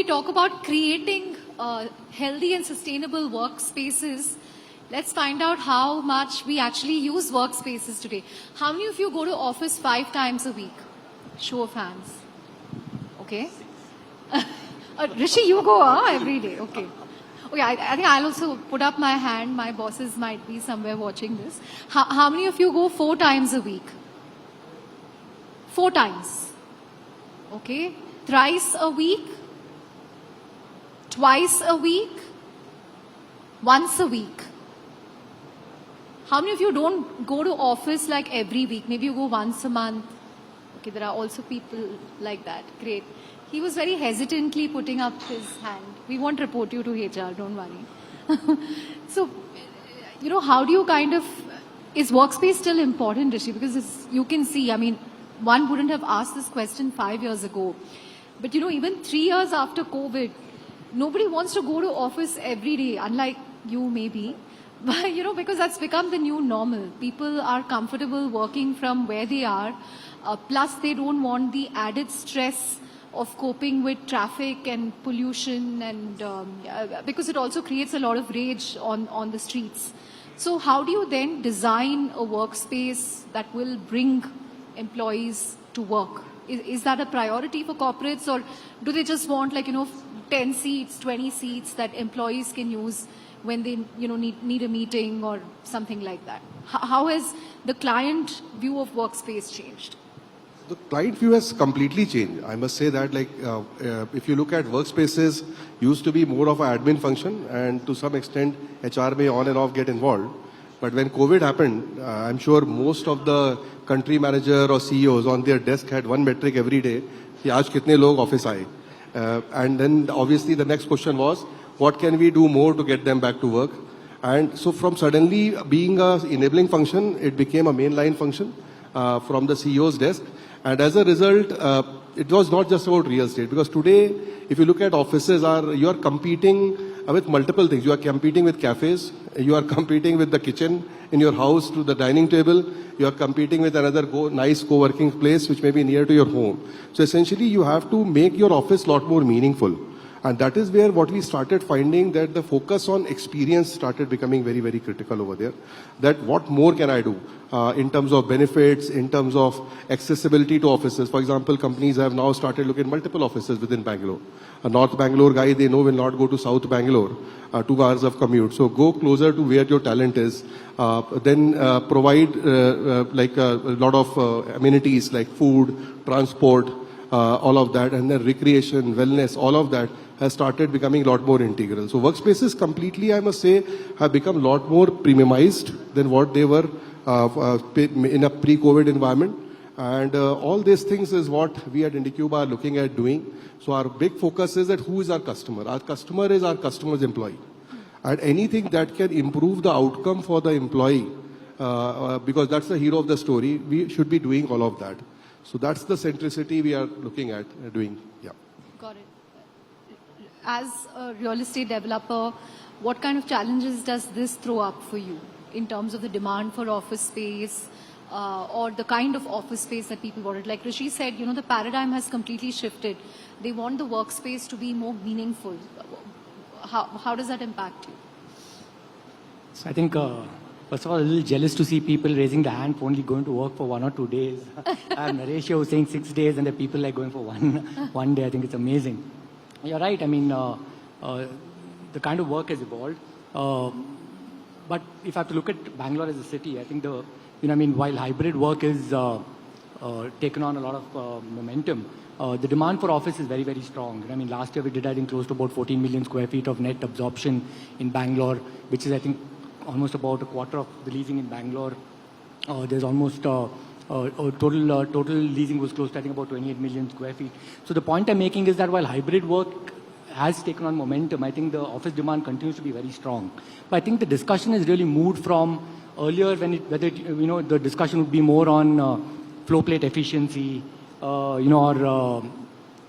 we talk about creating healthy and sustainable workspaces, let's find out how much we actually use workspaces today. How many of you go to office 5 times a week? Show of hands. Okay. Rishi, you go every day. Okay. Okay, I think I'll also put up my hand. My bosses might be somewhere watching this. How many of you go 4 times a week? 4 times. Okay. Thrice a week? Twice a week? Once a week? How many of you don't go to office like every week? Maybe you go once a month. Okay, there are also people like that. Great. He was very hesitantly putting up his hand. We won't report you to HR, don't worry. So, you know, how do you kind of, is workspace still important, Rishi? Because you can see, I mean, one wouldn't have asked this question 5 years ago. But, you know, even 3 years after COVID, nobody wants to go to office every day, unlike you maybe. But, you know, because that's become the new normal. People are comfortable working from where they are. Plus, they don't want the added stress of coping with traffic and pollution, and because it also creates a lot of rage on the streets. So how do you then design a workspace that will bring employees to work? Is that a priority for corporates, or do they just want, like, you know, 10 seats, 20 seats that employees can use when they, you know, need a meeting or something like that? How has the client view of workspace changed? The client view has completely changed. I must say that, like, if you look at workspaces, used to be more of an admin function, and to some extent, HR may on and off get involved. But when COVID happened, I'm sure most of the country manager or CEOs on their desk had one metric every day: कि आज कितने लोग office आए. And then obviously the next question was, what can we do more to get them back to work? And so from suddenly being an enabling function, it became a mainline function from the CEO's desk. And as a result, it was not just about real estate, because today, if you look at offices, you are competing with multiple things. You are competing with cafes, you are competing with the kitchen in your house to the dining table, you are competing with another nice co-working place which may be near to your home. So essentially, you have to make your office a lot more meaningful. And that is where what we started finding, that the focus on experience started becoming very, very critical over there. That what more can I do in terms of benefits, in terms of accessibility to offices. For example, companies have now started looking at multiple offices within Bangalore. A North Bangalore guy, they know, will not go to South Bangalore, 2 hours of commute. So go closer to where your talent is. Then provide like a lot of amenities like food, transport, all of that, and then recreation, wellness, all of that has started becoming a lot more integral. So workspaces completely, I must say, have become a lot more premiumized than what they were in a pre-COVID environment. And all these things is what we at IndiQube are looking at doing. So our big focus is that who is our customer? Our customer is our customer's employee. And anything that can improve the outcome for the employee, because that's the hero of the story, we should be doing all of that. So that's the centricity we are looking at doing. Yeah. Got it. As a real estate developer, what kind of challenges does this throw up for you in terms of the demand for office space or the kind of office space that people wanted? Like Rishi said, you know, the paradigm has completely shifted. They want the workspace to be more meaningful. How does that impact you? So I think, first of all, a little jealous to see people raising the hand for only going to work for 1 or 2 days. Naresh was saying 6 days, and the people like going for one day. I think it's amazing. You're right. I mean, the kind of work has evolved. But if I have to look at Bangalore as a city, I think while hybrid work is taken on a lot of momentum, the demand for office is very, very strong. I mean, last year we did, I think, close to about 14 million square feet of net absorption in Bangalore, which is, I think, almost about a quarter of the leasing in Bangalore. There's almost total leasing was close to, I think, about 28 million square feet. So the point I'm making is that while hybrid work has taken on momentum, I think the office demand continues to be very strong. But I think the discussion has really moved from earlier when the discussion would be more on flow plate efficiency, or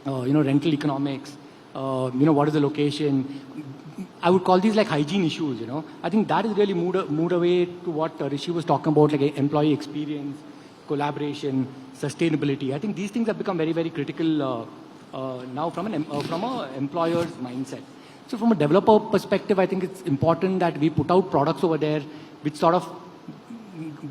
rental economics, what is the location. I would call these like hygiene issues, I think that has really moved away to what Rishi was talking about, like employee experience, collaboration, sustainability. I think these things have become very, very critical now from an employer's mindset. So from a developer perspective, I think it's important that we put out products over there which sort of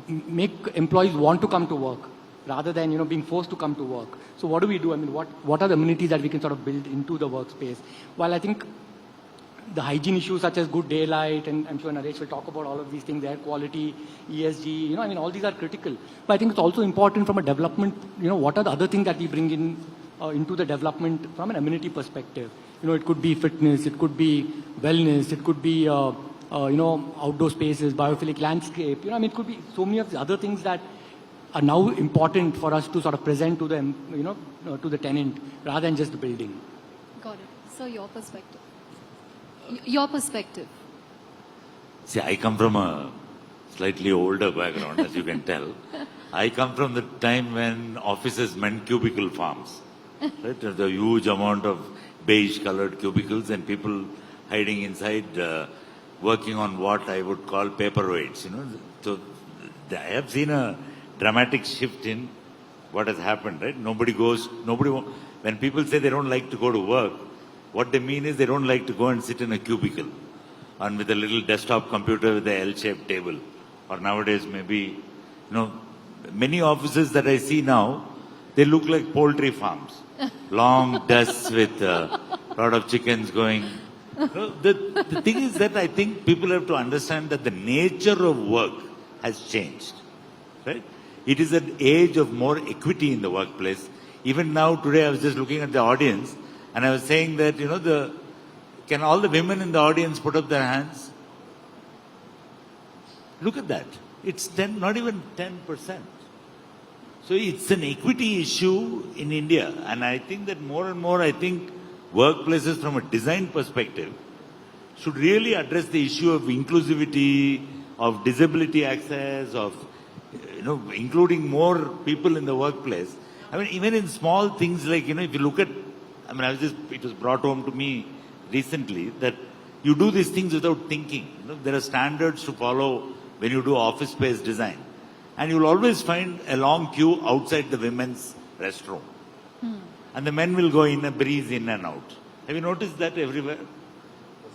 make employees want to come to work rather than, being forced to come to work. So what do we do? I mean, what are the amenities that we can sort of build into the workspace? While I think the hygiene issues such as good daylight, and I'm sure Naresh will talk about all of these things, air quality, ESG, all these are critical. But I think it's also important from a development, what are the other things that we bring in into the development from an amenity perspective? It could be fitness, it could be wellness, it could be, outdoor spaces, biophilic landscape. It could be so many of the other things that are now important for us to sort of present to them, to the tenant rather than just the building. Got it. So your perspective. Your perspective. See, I come from a slightly older background, as you can tell. I come from the time when offices meant cubicle farms. Right? There's a huge amount of beige-colored cubicles and people hiding inside, working on what I would call paperweights. So I have seen a dramatic shift in what has happened. Right? When people say they don't like to go to work, what they mean is they don't like to go and sit in a cubicle and with a little desktop computer with a L-shaped table. Or nowadays maybe, many offices that I see now, they look like poultry farms. Long desks with a lot of chickens going. The thing is that I think people have to understand that the nature of work has changed. Right? It is an age of more equity in the workplace. Even now, today I was just looking at the audience and I was saying that, can all the women in the audience put up their hands? Look at that. It's not even 10%. So it's an equity issue in India. And I think that more and more, workplaces from a design perspective should really address the issue of inclusivity, of disability access, of, including more people in the workplace. Even in small things like, if you look at, it was brought home to me recently that you do these things without thinking. There are standards to follow when you do office space design. And you'll always find a long queue outside the women's restroom. And the men will go in a breeze in and out. Have you noticed that everywhere?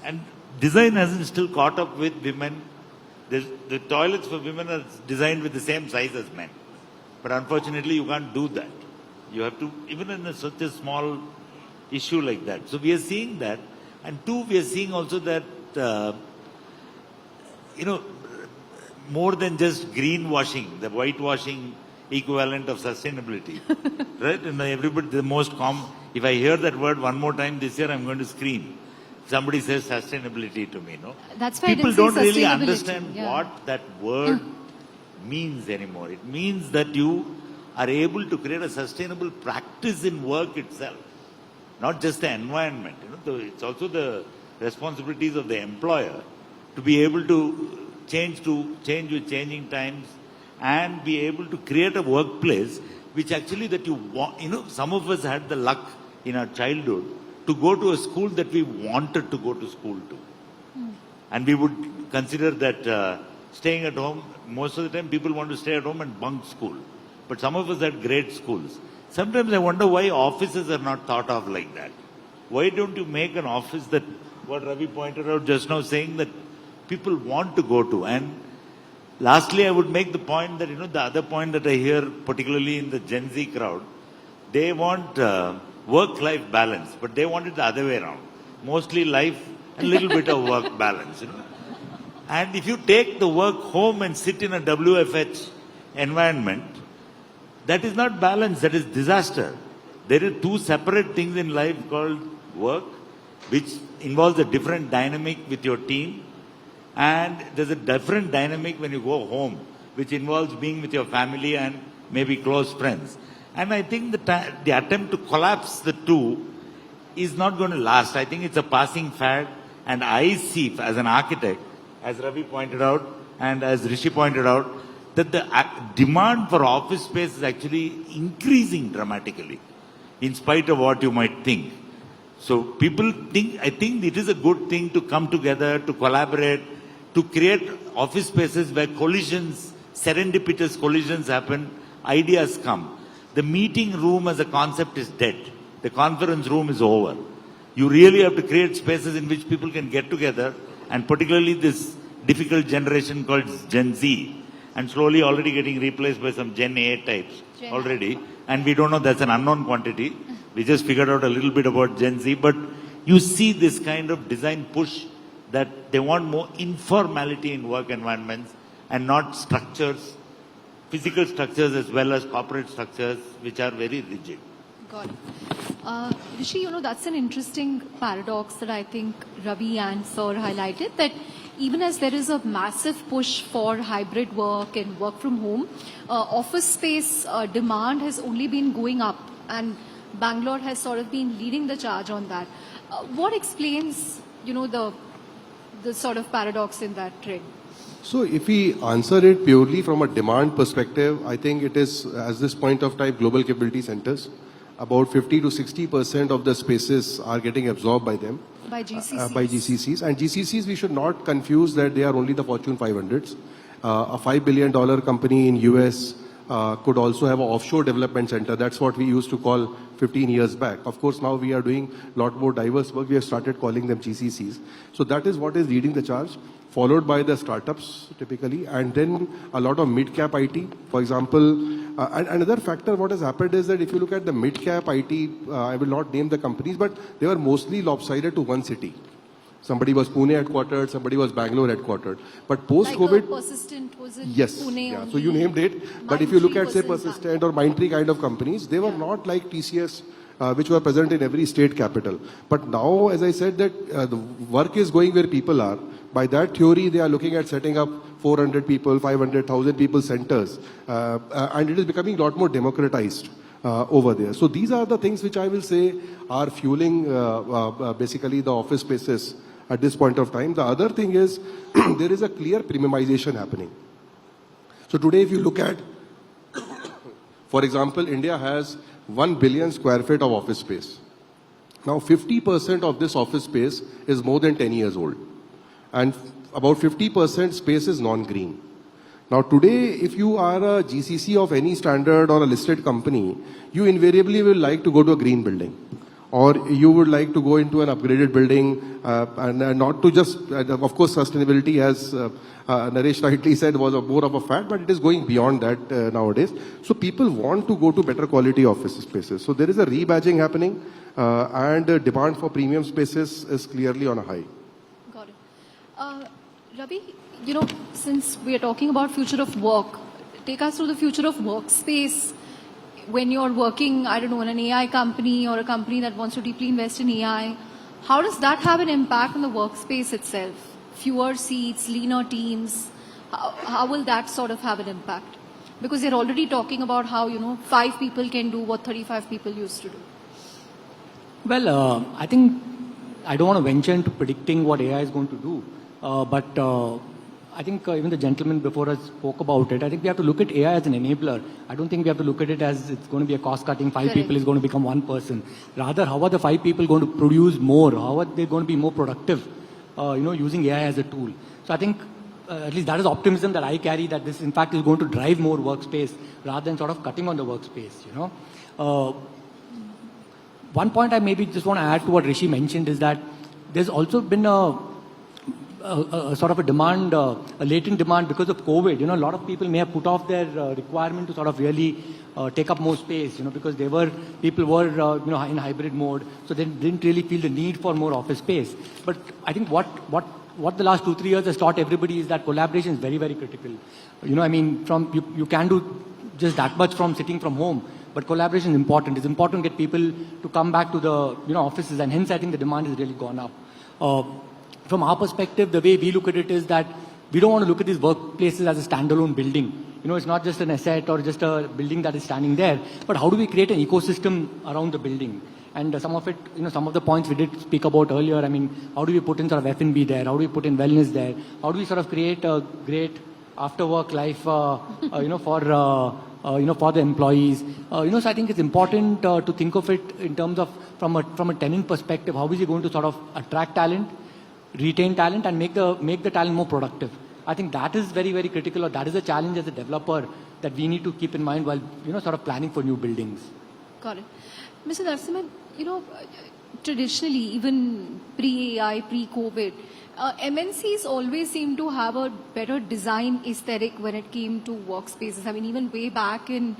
And design hasn't still caught up with women. The toilets for women are designed with the same size as men. But unfortunately, you can't do that. You have to, even in such a small issue like that. So we are seeing that. And two, we are seeing also that, more than just greenwashing, the whitewashing equivalent of sustainability. Right? And everybody, if I hear that word one more time this year, I'm going to scream. Somebody says sustainability to me, That's why people don't really understand what that word means anymore. It means that you are able to create a sustainable practice in work itself, not just the environment. It's also the responsibilities of the employer to be able to change with changing times and be able to create a workplace which actually that you want. Some of us had the luck in our childhood to go to a school that we wanted to go to school to. And we would consider that staying at home, most of the time people want to stay at home and bunk school. But some of us had great schools. Sometimes I wonder why offices are not thought of like that. Why don't you make an office that, what Ravi pointed out just now, saying that people want to go to. And lastly, I would make the point that, the other point that I hear, particularly in the Gen Z crowd, they want work-life balance, but they want it the other way around. Mostly life and a little bit of work balance. And if you take the work home and sit in a WFH environment, that is not balance, that is disaster. There are two separate things in life called work, which involves a different dynamic with your team. And there's a different dynamic when you go home, which involves being with your family and maybe close friends. And I think the attempt to collapse the two is not going to last. I think it's a passing fad. And I see, as an architect, as Ravi pointed out, and as Rishi pointed out, that the demand for office space is actually increasing dramatically, in spite of what you might think. So people think, I think it is a good thing to come together, to collaborate, to create office spaces where collisions, serendipitous collisions happen, ideas come. The meeting room as a concept is dead. the conference room is over. You really have to create spaces in which people can get together, and particularly this difficult generation called Gen Z, and slowly already getting replaced by some Gen A types already. And we don't know, that's an unknown quantity. We just figured out a little bit about Gen Z, but you see this kind of design push that they want more informality in work environments and not structures, physical structures as well as corporate structures, which are very rigid. Got it. Rishi, that's an interesting paradox that I think Ravi and Sir highlighted, that even as there is a massive push for hybrid work and work from home, office space demand has only been going up, and Bangalore has sort of been leading the charge on that. What explains, the sort of paradox in that trend? So if we answer it purely from a demand perspective, I think it is, at this point of time, global capability centers. About 50 to 60% of the spaces are getting absorbed by them. By GCCs. By GCCs. And GCCs, we should not confuse that they are only the Fortune 500s. A $5 billion company in US could also have an offshore development center. That's what we used to call 15 years back. Of course, now we are doing a lot more diverse work. We have started calling them GCCs. So that is what is leading the charge, followed by the startups typically, and then a lot of mid-cap IT. For example, and another factor what has happened is that if you look at the mid-cap IT, I will not name the companies, but they were mostly lopsided to one city. Somebody was Pune headquartered, somebody was Bangalore headquartered. But post-COVID... Like Persistent, was it yes, Pune yeah. only? So you named it. But if you look at, say, Persistent or Mindtree kind of companies, they were not like TCS, which were present in every state capital. But now, as I said, that the work is going where people are. By that theory, they are looking at setting up 400 people, 500,000 people centers. And it is becoming a lot more democratized over there. So these are the things which I will say are fueling basically the office spaces at this point of time. The other thing is there is a clear premiumization happening. So today, if you look at, for example, India has 1 billion square feet of office space. Now, 50% of this office space is more than 10 years old. And about 50% space is non-green. Now today, if you are a GCC of any standard or a listed company, you invariably will like to go to a green building. Or you would like to go into an upgraded building and not to just, of course, sustainability, as Naresh rightly said, was more of a fad, but it is going beyond that nowadays. So people want to go to better quality office spaces. So there is a rebadging happening and demand for premium spaces is clearly on a high. Got it. Ravi, since we are talking about future of work, take us through the future of workspace. When you're working, I don't know, in an AI company or a company that wants to deeply invest in AI, how does that have an impact on the workspace itself? Fewer seats, leaner teams, how will that sort of have an impact? Because they're already talking about how, 5 people can do what 35 people used to do. Well, I think I don't want to venture into predicting what AI is going to do, but I think even the gentleman before us spoke about it. I think we have to look at AI as an enabler. I don't think we have to look at it as it's going to be a cost-cutting. 5 people is going to become 1 person. Rather, how are the 5 people going to produce more? How are they going to be more productive, using AI as a tool? So I think at least that is optimism that I carry, that this in fact is going to drive more workspace rather than sort of cutting on the workspace, One point I maybe just want to add to what Rishi mentioned is that there's also been a sort of a demand, a latent demand because of COVID. A lot of people may have put off their requirement to sort of really take up more space, because people were, in hybrid mode, so they didn't really feel the need for more office space. But I think what the last 2-3 years has taught everybody is that collaboration is very, very critical. You can do just that much from sitting from home, but collaboration is important. It's important to get people to come back to the offices, and hence I think the demand has really gone up. From our perspective, the way we look at it is that we don't want to look at these workplaces as a standalone building. It's not just an asset or just a building that is standing there, but how do we create an ecosystem around the building? And some of it, some of the points we did speak about earlier, how do we put in sort of F&B there? How do we put in wellness there? How do we sort of create a great after-work life, for the employees? So I think it's important to think of it in terms of from a tenant perspective. How is he going to sort of attract talent, retain talent, and make the talent more productive? I think that is very, very critical, or that is a challenge as a developer that we need to keep in mind while sort of planning for new buildings. Got it. Mr. Narasimhan, traditionally, even pre-AI, pre-COVID, MNCs always seem to have a better design aesthetic when it came to workspaces. I mean, even way back in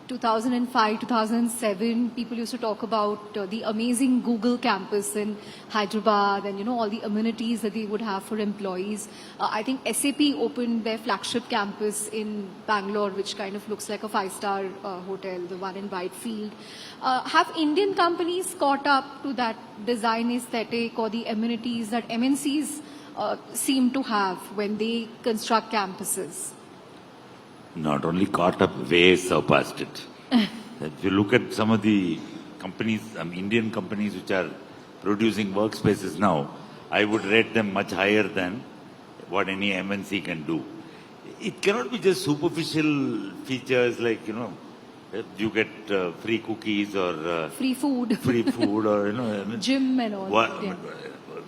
2005, 2007, people used to talk about the amazing Google campus in Hyderabad and, all the amenities that they would have for employees. I think SAP opened their flagship campus in Bangalore, which kind of looks like a five-star hotel, the one in Whitefield. Have Indian companies caught up to that design aesthetic or the amenities that MNCs seem to have when they construct campuses? Not only caught up, way surpassed it. If you look at some of the companies, Indian companies which are producing workspaces now, I would rate them much higher than what any MNC can do. It cannot be just superficial features like, you get free cookies or free food or, gym and all. Yeah.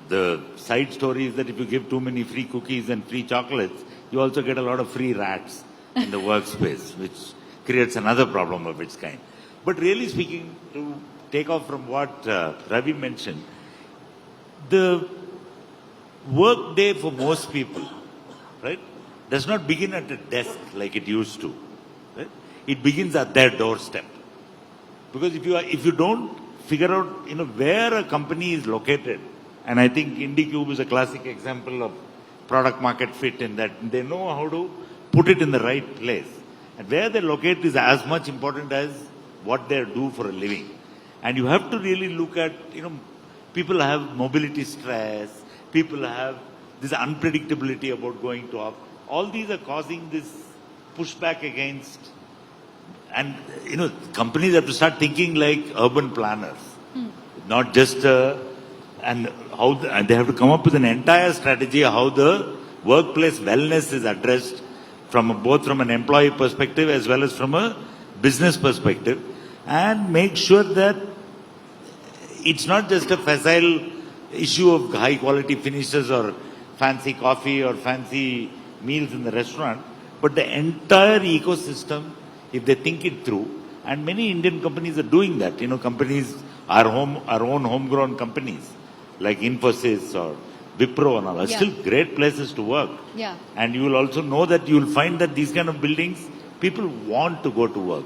The side story is that if you give too many free cookies and free chocolates, you also get a lot of free rats in the workspace, which creates another problem of its kind. But really speaking, to take off from what Ravi mentioned, the work day for most people, right, does not begin at a desk like it used to. Right? It begins at their doorstep. Because if you don't figure out where a company is located, and I think IndiQube is a classic example of product market fit in that they know how to put it in the right place. And where they locate is as much important as what they do for a living. And you have to really look at, people have mobility stress, people have this unpredictability about going to office. All these are causing this pushback against, and, companies have to start thinking like urban planners, not just, and they have to come up with an entire strategy how the workplace wellness is addressed both from an employee perspective as well as from a business perspective, and make sure that it's not just a facile issue of high quality finishes or fancy coffee or fancy meals in the restaurant, but the entire ecosystem, if they think it through, and many Indian companies are doing that. Companies, our own homegrown companies, like Infosys or Wipro and all are still great places to work. Yeah. And you will also know that you will find that these kind of buildings, people want to go to work.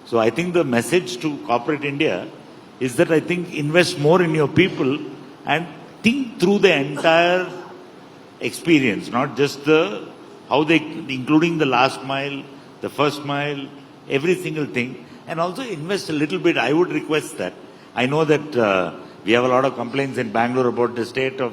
So I think the message to corporate India is that I think invest more in your people and think through the entire experience, not just including the last mile, the first mile, every single thing, and also invest a little bit. I would request that. I know that we have a lot of complaints in Bangalore about the state of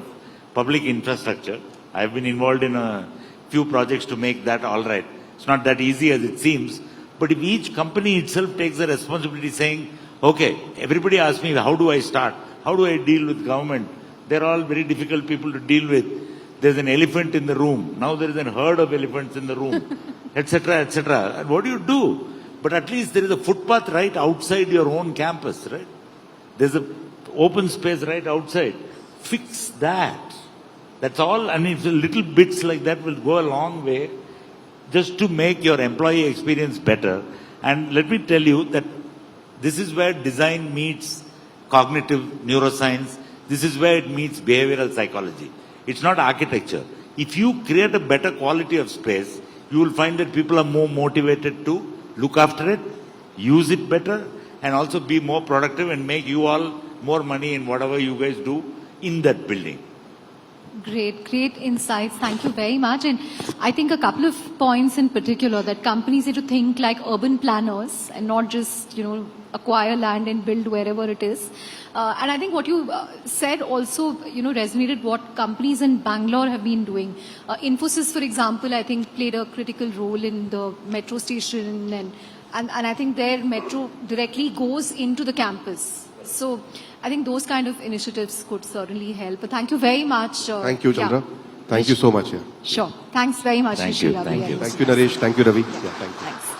public infrastructure. I've been involved in a few projects to make that all right. It's not that easy as it seems, but if each company itself takes the responsibility saying, okay, everybody asks me, how do I start? How do I deal with government? They're all very difficult people to deal with. There's an elephant in the room. Now there is a herd of elephants in the room, etc., etc. And what do you do? But at least there is a footpath right outside your own campus, right? There's an open space right outside. Fix that. That's all. And if little bits like that will go a long way just to make your employee experience better. And let me tell you that this is where design meets cognitive neuroscience. This is where it meets behavioral psychology. It's not architecture. If you create a better quality of space, you will find that people are more motivated to look after it, use it better, and also be more productive and make you all more money in whatever you guys do in that building. Great insights. Thank you very much. And I think a couple of points in particular that companies need to think like urban planners and not just, acquire land and build wherever it is. And I think what you said also, resonated what companies in Bangalore have been doing. Infosys, for example, I think played a critical role in the metro station and I think their metro directly goes into the campus. So I think those kind of initiatives could certainly help. But thank you very much. Thank you, Chandra. Thank you so much. Yeah. Sure. Thanks very much, Thank Rishi. you. Ravi, Thank you. and- Thank you, Naresh. Thank you, Ravi. Yeah, thank you. Thanks.